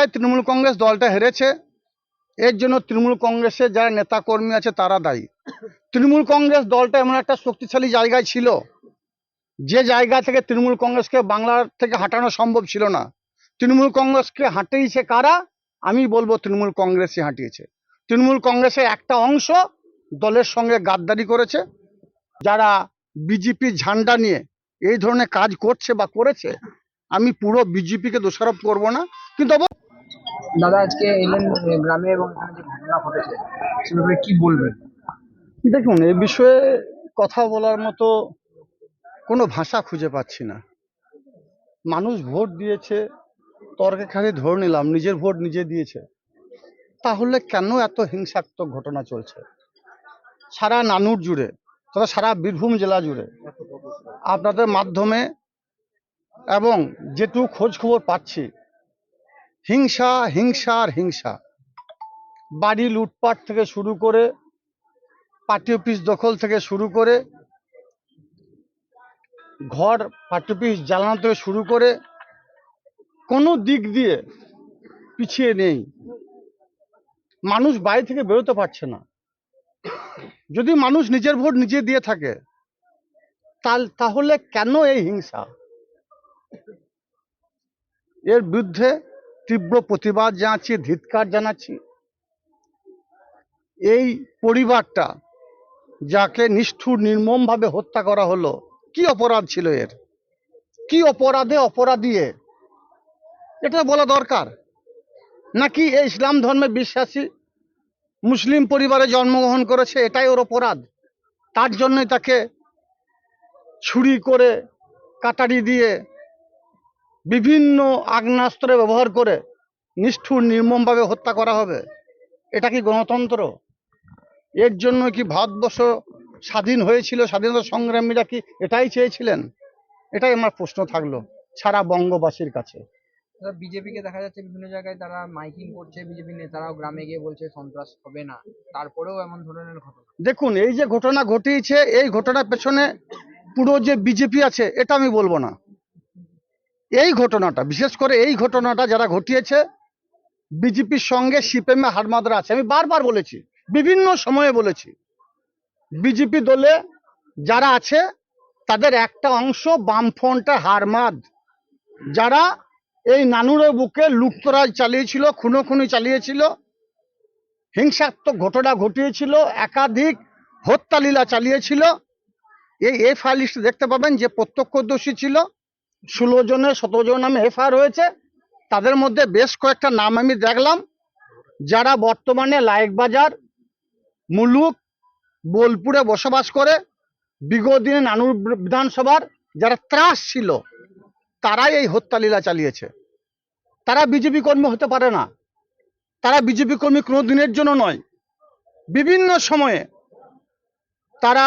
জেলায় তৃণমূল কংগ্রেস দলটা হেরেছে, এর জন্য তৃণমূল কংগ্রেসের যারা নেতা কর্মী আছে তারা দায়ী। তৃণমূল কংগ্রেস দলটা এমন একটা শক্তিশালী জায়গায় ছিল, যে জায়গা থেকে তৃণমূল কংগ্রেসকে বাংলার থেকে হাঁটানো সম্ভব ছিল না। তৃণমূল কংগ্রেসকে হাঁটিয়েছে কারা? আমি বলবো তৃণমূল কংগ্রেসই হাঁটিয়েছে। তৃণমূল কংগ্রেসের একটা অংশ দলের সঙ্গে গাদ্দারি করেছে। যারা বিজেপির ঝান্ডা নিয়ে এই ধরনের কাজ করছে বা করেছে, আমি পুরো বিজেপিকে দোষারোপ করব না, কিন্তু দাদা আজকে এলেন গ্রামে এবং এখানে যে ঘটনা ঘটেছে সে ব্যাপারে কি বলবেন? দেখুন, এই বিষয়ে কথা বলার মতো কোনো ভাষা খুঁজে পাচ্ছি না। মানুষ ভোট দিয়েছে, তর্কে খালি ধরে নিলাম নিজের ভোট নিজে দিয়েছে, তাহলে কেন এত হিংসাত্মক ঘটনা চলছে সারা নানুর জুড়ে, তথা সারা বীরভূম জেলা জুড়ে? আপনাদের মাধ্যমে এবং যেটুকু খোঁজ খবর পাচ্ছি, হিংসা হিংসা আর হিংসা। বাড়ি লুটপাট থেকে শুরু করে, পার্টি অফিস দখল থেকে শুরু করে, ঘর পার্টি অফিস জ্বালানো থেকে শুরু করে, কোনো দিক দিয়ে পিছিয়ে নেই। মানুষ বাড়ি থেকে বেরোতে পারছে না। যদি মানুষ নিজের ভোট নিজে দিয়ে থাকে, তাহলে কেন এই হিংসা? এর বিরুদ্ধে তীব্র প্রতিবাদ জানাচ্ছি, ধিক্কার জানাচ্ছি। এই পরিবারটা যাকে নিষ্ঠুর নির্মমভাবে হত্যা করা হলো, কি অপরাধ ছিল এর? কি অপরাধে অপরাধী? এটা বলা দরকার। নাকি এই ইসলাম ধর্মে বিশ্বাসী মুসলিম পরিবারে জন্মগ্রহণ করেছে, এটাই ওর অপরাধ? তার জন্যই তাকে ছুরি করে, কাটারি দিয়ে, বিভিন্ন আগ্নেয়াস্ত্র ব্যবহার করে নিষ্ঠুর নির্মমভাবে হত্যা করা হবে? এটা কি গণতন্ত্র? এর জন্য কি ভারতবর্ষ স্বাধীন হয়েছিল? স্বাধীনতা সংগ্রামীরা কি এটাই চেয়েছিলেন? এটাই আমার প্রশ্ন থাকলো সারা বঙ্গবাসীর কাছে। বিজেপিকে দেখা যাচ্ছে বিভিন্ন জায়গায় তারা মাইকিং করছে, বিজেপি নেতারাও গ্রামে গিয়ে বলছে সন্ত্রাস হবে না, তারপরেও এমন ধরনের ঘটনা। দেখুন, এই যে ঘটনা ঘটিয়েছে, এই ঘটনার পেছনে পুরো যে বিজেপি আছে এটা আমি বলবো না। এই ঘটনাটা, বিশেষ করে এই ঘটনাটা যারা ঘটিয়েছে, বিজেপির সঙ্গে সিপিএম এ হারমাদরা আছে। আমি বারবার বলেছি, বিভিন্ন সময়ে বলেছি, বিজেপি দলে যারা আছে তাদের একটা অংশ বামফ্রন্টের হারমাদ, যারা এই নানুরের বুকে লুটতরাজ চালিয়েছিল, খুনোখুনি চালিয়েছিল, হিংসাত্মক ঘটনা ঘটিয়েছিল, একাধিক হত্যালীলা চালিয়েছিল। এই এফআইআর লিস্ট দেখতে পাবেন যে প্রত্যক্ষদর্শী ছিল 16 জনের 17 জন নামে এফআইআর হয়েছে। তাদের মধ্যে বেশ কয়েকটা নাম আমি দেখলাম, যারা বর্তমানে লায়েকবাজার, মুলুক, বোলপুরে বসবাস করে। বিগত দিনে নানুর বিধানসভার যারা ত্রাস ছিল, তারাই এই হত্যালীলা চালিয়েছে। তারা বিজেপি কর্মী হতে পারে না, তারা বিজেপি কর্মী কোনো দিনের জন্য নয়। বিভিন্ন সময়ে তারা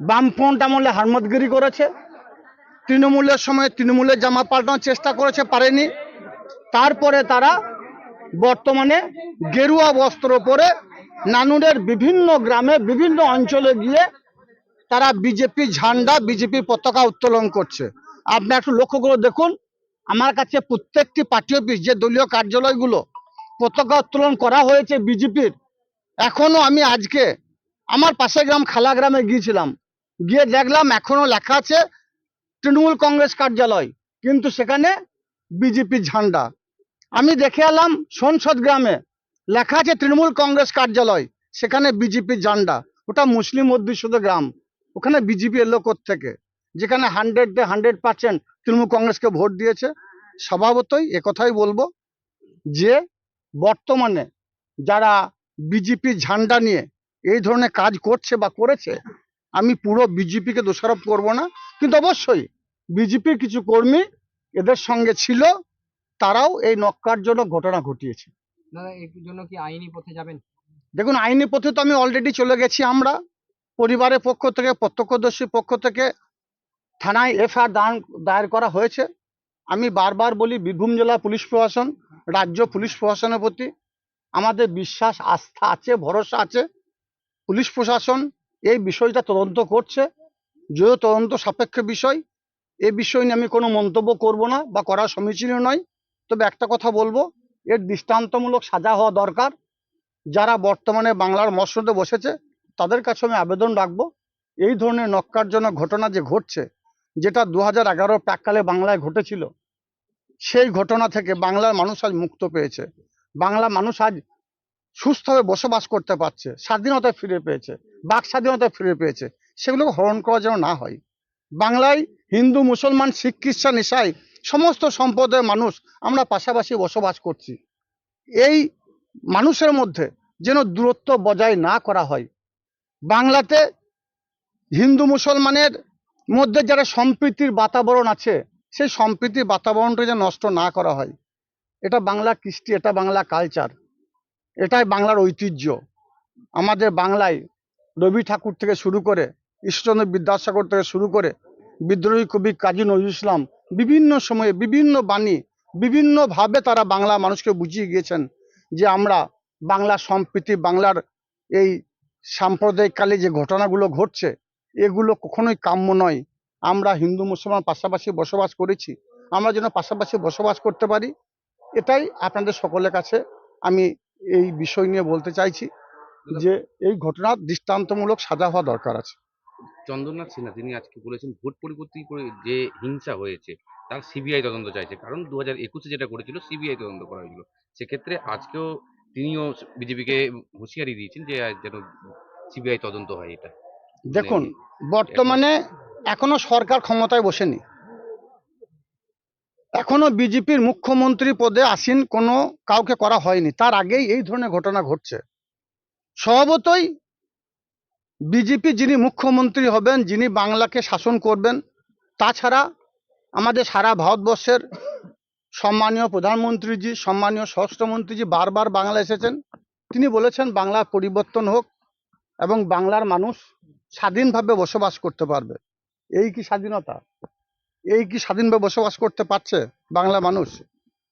বামফ্রন্ট আমলে হারমতগিরি করেছে, তৃণমূলের সময় তৃণমূলের জামা পাল্টানোর চেষ্টা করেছে, পারেনি। তারপরে তারা বর্তমানে গেরুয়া বস্ত্র পরে নানুরের বিভিন্ন গ্রামে, বিভিন্ন অঞ্চলে গিয়ে তারা বিজেপি ঝান্ডা, বিজেপি পতাকা উত্তোলন করছে। আপনি একটু লক্ষ্য করে দেখুন, আমার কাছে প্রত্যেকটি পার্টি অফিস, যে দলীয় কার্যালয়গুলো পতাকা উত্তোলন করা হয়েছে বিজেপির, এখনো আমি আজকে আমার পাশের গ্রাম খালা গ্রামে গিয়েছিলাম, গিয়ে দেখলাম এখনো লেখা আছে তৃণমূল কংগ্রেস কার্যালয়, কিন্তু সেখানে বিজেপির ঝান্ডা। আমি দেখে এলাম সংসদ গ্রামে লেখা আছে তৃণমূল কংগ্রেস কার্যালয়, সেখানে বিজেপির ঝান্ডা। ওটা মুসলিম অধ্যুষিত গ্রাম, ওখানে বিজেপি এলো থেকে, যেখানে 100% তৃণমূল কংগ্রেসকে ভোট দিয়েছে। স্বভাবতই একথাই বলবো যে বর্তমানে যারা বিজেপির ঝান্ডা নিয়ে এই ধরনের কাজ করছে বা করেছে, আমি পুরো বিজেপিকে দোষারোপ করব না, কিন্তু অবশ্যই বিজেপির কিছু কর্মী এদের সঙ্গে ছিল, তারাও এই নক্কারজনক ঘটনা ঘটিয়েছে। দাদা এর জন্য কি আইনি পথে যাবেন? দেখুন, আইনি পথে তো আমি অলরেডি চলে গেছি। আমরা পরিবারের পক্ষ থেকে, প্রত্যক্ষদর্শীর পক্ষ থেকে থানায় এফআইআর দায়ের করা হয়েছে। আমি বারবার বলি, বীরভূম জেলা পুলিশ প্রশাসন, রাজ্য পুলিশ প্রশাসনের প্রতি আমাদের বিশ্বাস, আস্থা আছে, ভরসা আছে। পুলিশ প্রশাসন এই বিষয়টা তদন্ত করছে, যদিও তদন্ত সাপেক্ষ বিষয়। এই বিষয় নিয়ে আমি কোনো মন্তব্য করব না বা করা সমীচীন নয়। তবে একটা কথা বলবো, এর দৃষ্টান্তমূলক সাজা হওয়া দরকার। যারা বর্তমানে বাংলার মসনদে বসেছে তাদের কাছে আমি আবেদন রাখবো, এই ধরনের ন্যক্কারজনক ঘটনা যে ঘটছে, যেটা 2011 প্রাককালে বাংলায় ঘটেছিল, সেই ঘটনা থেকে বাংলার মানুষ আজ মুক্ত পেয়েছে। বাংলা মানুষ আজ সুস্থভাবে বসবাস করতে পারছে, স্বাধীনতা ফিরে পেয়েছে, বাক স্বাধীনতা ফিরে পেয়েছে। সেগুলোকে হরণ করা যেন না হয়। বাংলায় হিন্দু, মুসলমান, শিখ, খ্রিস্টান, ইসাই সমস্ত সম্প্রদায়ের মানুষ আমরা পাশাপাশি বসবাস করছি। এই মানুষের মধ্যে যেন দূরত্ব বজায় না করা হয়। বাংলাতে হিন্দু মুসলমানের মধ্যে যারা সম্প্রীতির বাতাবরণ আছে, সেই সম্প্রীতির বাতাবরণটা যেন নষ্ট না করা হয়। এটা বাংলা কৃষ্টি, এটা বাংলা কালচার, এটাই বাংলার ঐতিহ্য। আমাদের বাংলায় রবি ঠাকুর থেকে শুরু করে, ঈশ্বরচন্দ্র বিদ্যাসাগর থেকে শুরু করে বিদ্রোহী কবি কাজী নজরুল ইসলাম বিভিন্ন সময়ে বিভিন্ন বাণী বিভিন্নভাবে তারা বাংলা মানুষকে বুঝিয়ে গিয়েছেন যে আমরা বাংলার সম্প্রীতি, বাংলার এই সাম্প্রদায়িক কালে যে ঘটনাগুলো ঘটছে এগুলো কখনোই কাম্য নয়। আমরা হিন্দু মুসলমান পাশাপাশি বসবাস করেছি, আমরা যেন পাশাপাশি বসবাস করতে পারি, এটাই আপনাদের সকলের কাছে আমি এই বিষয় নিয়ে বলতে চাইছি যে এই ঘটনার দৃষ্টান্তমূলক সাজা হওয়া দরকার আছে। চন্দ্রনাথ সিনহা তিনি আজকে বলেছেন ভোট পরবর্তী করে যে হিংসা হয়েছে তার সিবিআই তদন্ত চাইছে, কারণ 2021-এ যেটা করেছিল সিবিআই তদন্ত করা হয়েছিল। সেক্ষেত্রে আজকেও তিনিও বিজেপিকে হুঁশিয়ারি দিয়েছেন যে যেন সিবিআই তদন্ত হয় এটা। দেখুন, বর্তমানে এখনো সরকার ক্ষমতায় বসেনি, এখনো বিজেপির মুখ্যমন্ত্রী পদে আসীন কোনো কাউকে করা হয়নি, তার আগেই এই ধরনের ঘটনা ঘটছে। স্বভাবতই বিজেপি যিনি মুখ্যমন্ত্রী হবেন, যিনি বাংলাকে শাসন করবেন, তাছাড়া আমাদের সারা ভারতবর্ষের সম্মানীয় প্রধানমন্ত্রীজি, সম্মানীয় স্বরাষ্ট্রমন্ত্রীজি বারবার বাংলা এসেছেন। তিনি বলেছেন বাংলার পরিবর্তন হোক এবং বাংলার মানুষ স্বাধীনভাবে বসবাস করতে পারবে। এই কি স্বাধীনতা? এই কি স্বাধীনভাবে বসবাস করতে পারছে বাংলা মানুষ?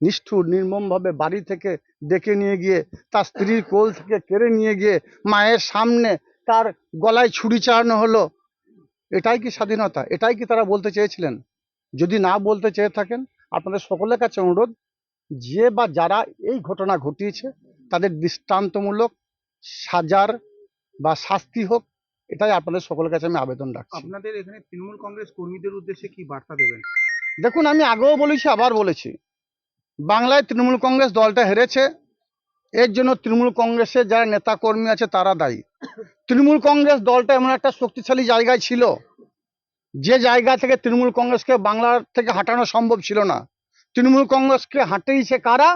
নিষ্ঠুর নির্মমভাবে বাড়ি থেকে ডেকে নিয়ে গিয়ে তার স্ত্রীর কোল থেকে কেড়ে নিয়ে গিয়ে মায়ের সামনে তার গলায় ছুরি চালানো হলো। এটাই কি স্বাধীনতা? এটাই কি তারা বলতে চেয়েছিলেন? যদি না বলতে চেয়ে থাকেন, আপনাদের সকলের কাছে অনুরোধ, যে বা যারা এই ঘটনা ঘটিয়েছে তাদের দৃষ্টান্তমূলক সাজার বা শাস্তি হোক, এটাই আপনাদের সকলের কাছে আমি আবেদন রাখছি। আপনাদের এখানে তৃণমূল কংগ্রেস কর্মীদের উদ্দেশ্যে কি বার্তা দেবেন? দেখুন, আমি আগেও বলেছি, আবার বলেছি, বাংলায় তৃণমূল কংগ্রেস দলটা হেরেছে, এর জন্য তৃণমূল কংগ্রেসের যারা নেতা কর্মী আছে তারা দায়ী। তৃণমূল কংগ্রেস দলটা এমন একটা শক্তিশালী জায়গায় ছিল, যে জায়গা থেকে তৃণমূল কংগ্রেসকে বাংলার থেকে হাঁটানো সম্ভব ছিল না। তৃণমূল কংগ্রেসকে হাঁটিয়েছে কারা?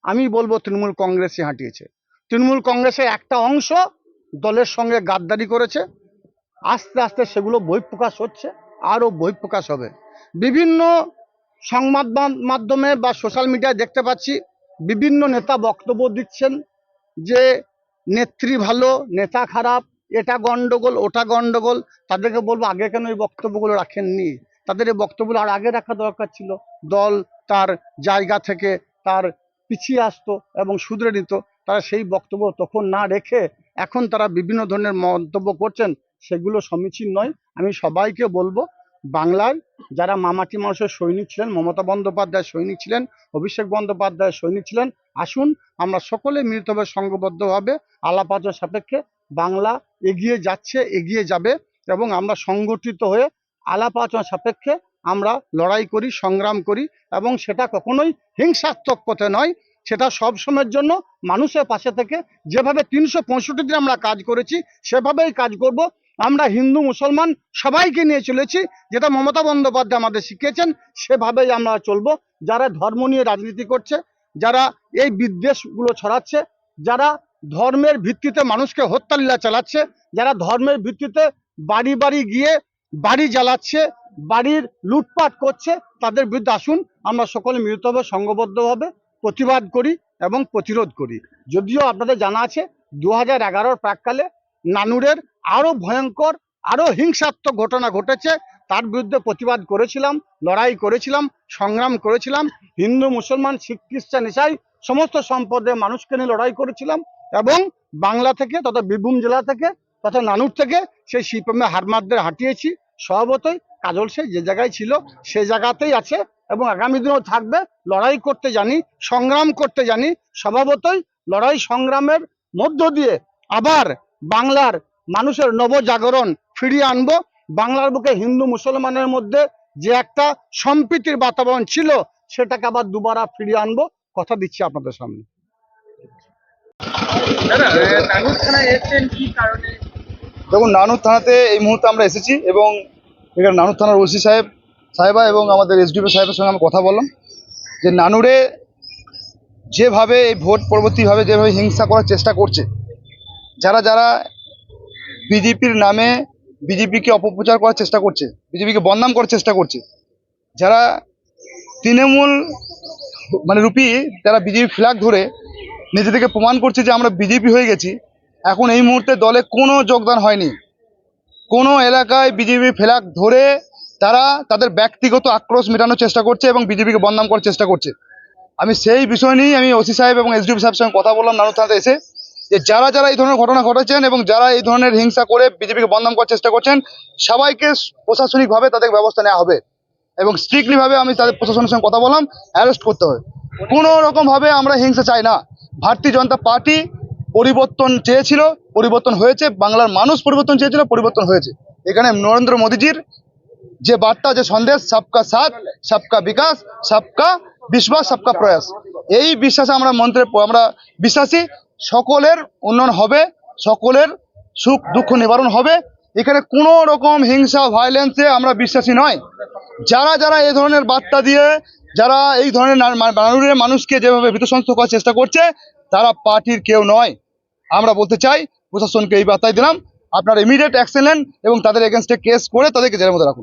আমি বলবো তৃণমূল কংগ্রেসই হাঁটিয়েছে। তৃণমূল কংগ্রেসের একটা অংশ দলের সঙ্গে গাদ্দারি করেছে, আস্তে আস্তে সেগুলো বহিঃপ্রকাশ হচ্ছে, আরও বহিঃপ্রকাশ হবে। বিভিন্ন সংবাদ মাধ্যমে বা সোশ্যাল মিডিয়ায় দেখতে পাচ্ছি বিভিন্ন নেতা বক্তব্য দিচ্ছেন যে নেত্রী ভালো, নেতা খারাপ, এটা গন্ডগোল, ওটা গন্ডগোল। তাদেরকে বলবো আগে কেন এই বক্তব্যগুলো রাখেননি? তাদের এই বক্তব্যগুলো আর আগে রাখা দরকার ছিল। দল তার জায়গা থেকে তার পিছিয়ে আসতো এবং শুধরে নিত। তারা সেই বক্তব্য তখন না রেখে এখন তারা বিভিন্ন ধরনের মন্তব্য করছেন, সেগুলো সমীচীন নয়। আমি সবাইকে বলবো, বাংলার যারা মামাটি মানুষের সৈনিক ছিলেন, মমতা বন্দ্যোপাধ্যায় সৈনিক ছিলেন, অভিষেক বন্দ্যোপাধ্যায় সৈনিক ছিলেন, আসুন আমরা সকলে মিলিতভাবে সংঘবদ্ধভাবে আলাপ আলোচনা সাপেক্ষে বাংলা এগিয়ে যাচ্ছে, এগিয়ে যাবে এবং আমরা সংগঠিত হয়ে আলাপ আলোচনা সাপেক্ষে আমরা লড়াই করি, সংগ্রাম করি এবং সেটা কখনোই হিংসাত্মক পথে নয়, সেটা সব সময়ের জন্য মানুষের পাশে থেকে যেভাবে 365 দিন আমরা কাজ করেছি সেভাবেই কাজ করব। আমরা হিন্দু মুসলমান সবাইকে নিয়ে চলেছি, যেটা মমতা বন্দ্যোপাধ্যায় আমাদের শিখিয়েছেন, সেভাবেই আমরা চলবো। যারা ধর্ম নিয়ে রাজনীতি করছে, যারা এই বিদ্বেষগুলো ছড়াচ্ছে, যারা ধর্মের ভিত্তিতে মানুষকে হত্যালীলা চালাচ্ছে, যারা ধর্মের ভিত্তিতে বাড়ি বাড়ি গিয়ে বাড়ি জ্বালাচ্ছে, বাড়ির লুটপাট করছে, তাদের বিরুদ্ধে আসুন আমরা সকলে মিলিতভাবে সংঘবদ্ধভাবে প্রতিবাদ করি এবং প্রতিরোধ করি। যদিও আপনাদের জানা আছে 2011 প্রাককালে নানুরের আরো ভয়ঙ্কর, আরো হিংসাত্মক ঘটনা ঘটেছে, তার বিরুদ্ধে প্রতিবাদ করেছিলাম, লড়াই করেছিলাম, সংগ্রাম করেছিলাম। হিন্দু মুসলমান শিখ খ্রিস্টান ইসাই সমস্ত সম্প্রদায়ের মানুষকে নিয়ে লড়াই করেছিলাম এবং বাংলা থেকে তথা বীরভূম জেলা থেকে তথা নানুর থেকে সেই সিপিএমের হারমাদদের হাঁটিয়েছি। স্বভাবতই কাজল সে যে জায়গায় ছিল সে জায়গাতেই আছে এবং আগামী দিনেও থাকবে। লড়াই করতে জানি, সংগ্রাম করতে জানি, স্বভাবতই লড়াই সংগ্রামের মধ্য দিয়ে আবার বাংলার মানুষের নবজাগরণ ফিরিয়ে আনবো। বাংলার বুকে হিন্দু মুসলমানের মধ্যে যে একটা সম্প্রীতির বাতাবরণ ছিল সেটাকে আবার দুবারা ফিরিয়ে আনবো, কথা দিচ্ছি আপনাদের সামনে। নানুর থানায় এসেছেন কি কারণে? দেখুন, নানুর থানাতে এই মুহূর্তে আমরা এসেছি এবং এখানে নানুর থানার ওসি সাহেবা এবং আমাদের এসডিপি সাহেবের সঙ্গে আমরা কথা বললাম যে নানুরে যেভাবে এই ভোট পরবর্তীভাবে যেভাবে হিংসা করার চেষ্টা করছে, যারা যারা বিজেপির নামে বিজেপিকে অপপ্রচার করার চেষ্টা করছে, বিজেপিকে বদনাম করার চেষ্টা করছে, যারা তৃণমূল রূপী যারা বিজেপি ফ্ল্যাগ ধরে নিজেদেরকে প্রমাণ করছে যে আমরা বিজেপি হয়ে গেছি, এখন এই মুহূর্তে দলে কোনো যোগদান হয়নি। কোনো এলাকায় বিজেপি ফ্ল্যাগ ধরে তারা তাদের ব্যক্তিগত আক্রোশ মেটানোর চেষ্টা করছে এবং বিজেপিকে বদনাম করার চেষ্টা করছে। আমি সেই বিষয় নিয়েই আমি ওসি সাহেব এবং এসডিপি সাহেবের সঙ্গে কথা বললাম নানুর থানাতে এসে, যে যারা যারা এই ধরনের ঘটনা ঘটেছেন এবং যারা এই ধরনের হিংসা করে বিজেপিকে বদনাম করার চেষ্টা করছেন, সবাইকে প্রশাসনিকভাবে তাদের ব্যবস্থা নেওয়া হবে এবং স্ট্রিক্টলিভাবে আমি তাদের প্রশাসনের সঙ্গে কথা বললাম, অ্যারেস্ট করতে হবে। কোনো রকমভাবে আমরা হিংসা চাই না। ভারতীয় জনতা পার্টি পরিবর্তন চেয়েছিল, পরিবর্তন হয়েছে, বাংলার মানুষ পরিবর্তন চেয়েছিল, পরিবর্তন হয়েছে। এখানে নরেন্দ্র মোদীজির যে বার্তা, যে সন্দেশ, সবকা সাথ, সবকা বিকাশ, সবকা বিশ্বাস, সবকা প্রয়াস, এই বিশ্বাসে আমরা আমরা বিশ্বাসী। সকলের উন্নয়ন হবে, সকলের সুখ দুঃখ নিবারণ হবে। এখানে কোনো রকম হিংসা ভায়োলেন্সে আমরা বিশ্বাসী নয়। যারা যারা এই ধরনের বার্তা দিয়ে, যারা এই ধরনের নানুরের মানুষকে যেভাবে ভীতসন্ত্রস্ত করার চেষ্টা করছে, তারা পার্টির কেউ নয়। আমরা বলতে চাই প্রশাসনকে এই বার্তাই দিলাম, আপনারা ইমিডিয়েট অ্যাকশন নেন এবং তাদের এগেনস্টে কেস করে তাদেরকে জেলের মধ্যে রাখুন।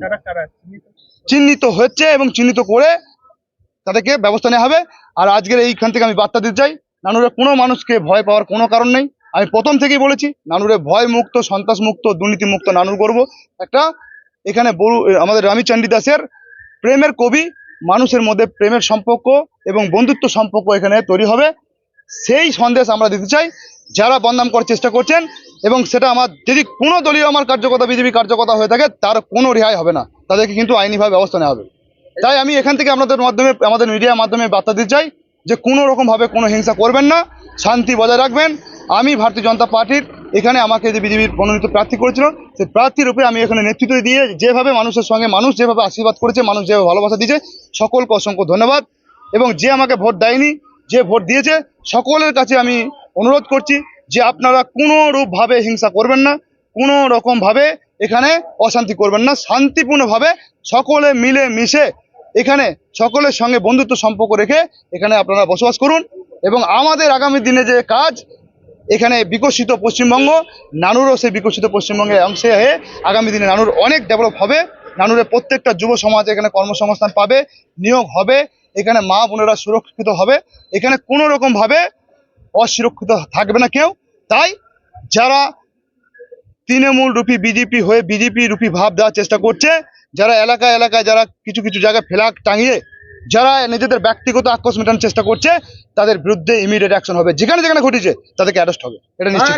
চিহ্নিত হচ্ছে এবং চিহ্নিত করে তাদেরকে ব্যবস্থা নেওয়া হবে। আর আজকের এইখান থেকে আমি বার্তা দিতে চাই, নানুরে কোনো মানুষকে ভয় পাওয়ার কোনো কারণ নেই। আমি প্রথম থেকেই বলেছি, নানুরে ভয় মুক্ত, সন্ত্রাস মুক্ত, দুর্নীতি মুক্ত নানুর করব একটা। এখানে আমাদের রামীচন্ডী দাসের প্রেমের কবি, মানুষের মধ্যে প্রেমের সম্পর্ক এবং বন্ধুত্ব সম্পর্ক এখানে তৈরি হবে, সেই সন্দেশ আমরা দিতে চাই। যারা বদনাম করার চেষ্টা করছেন এবং সেটা আমার যদি কোনো দলীয় আমার কার্যকর্তা বিজেপি কার্যকর্তা হয়ে থাকে, তার কোনো রেহাই হবে না, তাদেরকে কিন্তু আইনিভাবে ব্যবস্থা নেওয়া হবে। তাই আমি এখান থেকে আপনাদের মাধ্যমে, আমাদের মিডিয়ার মাধ্যমে বার্তা দিতে চাই যে কোনো রকমভাবে কোনো হিংসা করবেন না, শান্তি বজায় রাখবেন। আমি ভারতীয় জনতা পার্টির এখানে আমাকে যে বিজেপির মনোনীত প্রার্থী করেছিল, সেই প্রার্থী রূপে আমি এখানে নেতৃত্ব দিয়ে যেভাবে মানুষের সঙ্গে মানুষ যেভাবে আশীর্বাদ করেছে, মানুষ যেভাবে ভালোবাসা দিয়েছে, সকলকে অসংখ্য ধন্যবাদ। এবং যে আমাকে ভোট দেয়নি, যে ভোট দিয়েছে, সকলের কাছে আমি অনুরোধ করছি যে আপনারা কোনো রূপভাবে হিংসা করবেন না, কোনো রকমভাবে এখানে অশান্তি করবেন না, শান্তিপূর্ণভাবে সকলে মিলে মিশে এখানে সকলের সঙ্গে বন্ধুত্ব সম্পর্ক রেখে এখানে আপনারা বসবাস করুন। এবং আমাদের আগামী দিনে যে কাজ, এখানে বিকশিত পশ্চিমবঙ্গ, নানুরও সেই বিকশিত পশ্চিমবঙ্গের অংশে হয়ে আগামী দিনে নানুর অনেক ডেভেলপ হবে। নানুরের প্রত্যেকটা যুব সমাজ এখানে কর্মসংস্থান পাবে, নিয়োগ হবে, এখানে মা বোনেরা সুরক্ষিত হবে, এখানে কোনো রকমভাবে অসুরক্ষিত থাকবে না কেউ। তাই যারা তৃণমূল রূপী বিজেপি হয়ে বিজেপি রূপী ভাব দেওয়ার চেষ্টা করছে, যারা এলাকায় এলাকায় যারা কিছু কিছু জায়গায় ফ্ল্যাগ টাঙিয়ে যারা নিজেদের ব্যক্তিগত আক্রোশ মেটানোর চেষ্টা করছে, তাদের বিরুদ্ধে ইমিডিয়েট অ্যাকশন হবে। যেখানে যেখানে ঘটেছে তাদেরকে অ্যারেস্ট হবে, এটা নিশ্চিত।